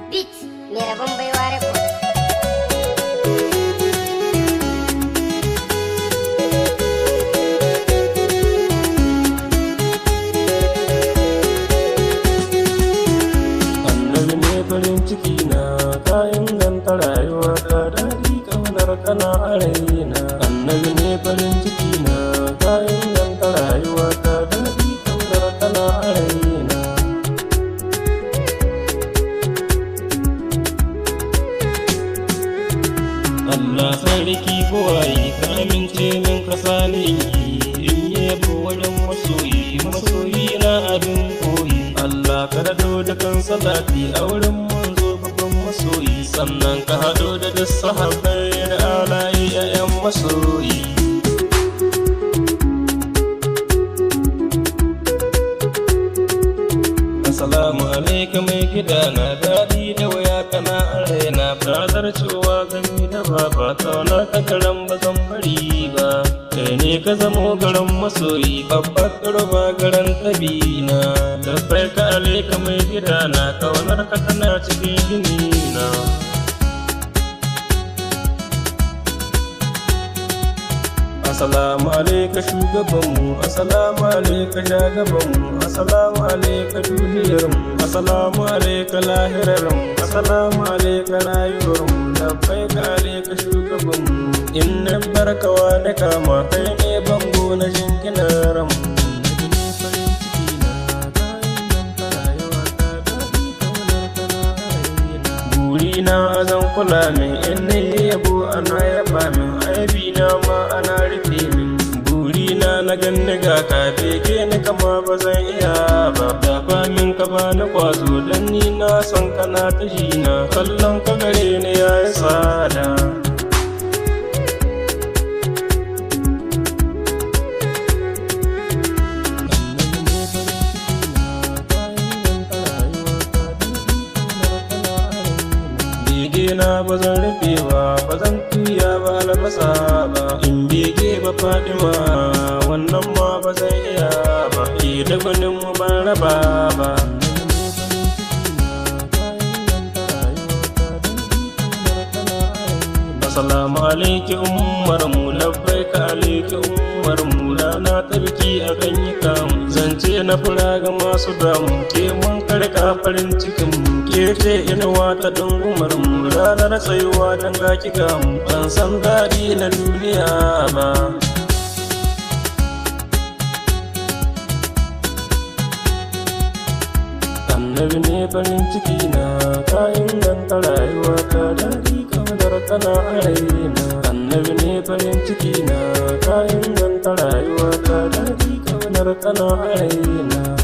Beat mai rabon baiwa record. Annabi ne farin ciki na ka inganta rayuwa ta daɗi ƙaunar kana a raina. Annabi ne farin ciki na ka inganta rayuwa ta daɗi ƙaunar kana a raina. Allah sarki buwaye ka amince min ka sani in yi yabo wajen masoyi na abin koyi. Allah ka daɗo da kan salati a wurin manzo babban masoyi, sannan ka haɗo da duk sahabbai da alayi 'ya'yan masoyi. Assalamu alaikum mai gida na daɗi da waya kana a raina, brazar cewa gami da baba kauna ta garan ba zan bari ba. Kai ne ka zamo garan masoyi babbar ƙarfa garan tabina, tabbai ka alaika mai gida na kaunar ka tana cikin gini na. Assalamu alaika shugabanmu, assalamu alaika shagabanmu, assalamu alaika duniyarmu, assalamu alaika lahirarmu, assalamu alaika rayuwarmu, labbai ka alaika shugabanmu. In na barkawa da kama kai ne bango na shinkinarmu. Burina zan kula min in na yi yabo ana yaba min, aibina ma ana rufe min. Burina na ganni ga ka bege ni kama ba zan iya ba, dafa min ka ba na kwazo dan ni na san kana ta na kallon ka gare ni ya yi tsada. Na ba zan rufe ba zan tuya ba albasa ba, in bege ba Fatima wannan ma ba zan iya ba, da gwanin mu ban raba ba. Assalamu alaiki ummar mu, labbai ka alaiki ummar mu, rana ta biki a kan yi kamu, zance na fura ga masu damu, ke mun karka farin cikin mu, ke ce inuwa ta dungumar mu, ranar tsayuwa don gaki gamu, ban san daɗi na duniya ba. Annabi ne farin ciki na ka inganta rayuwa ta daɗi ƙaunar kana a raina. Annabi ne farin ciki na ka inganta rayuwa ta daɗi ƙaunar kana a raina.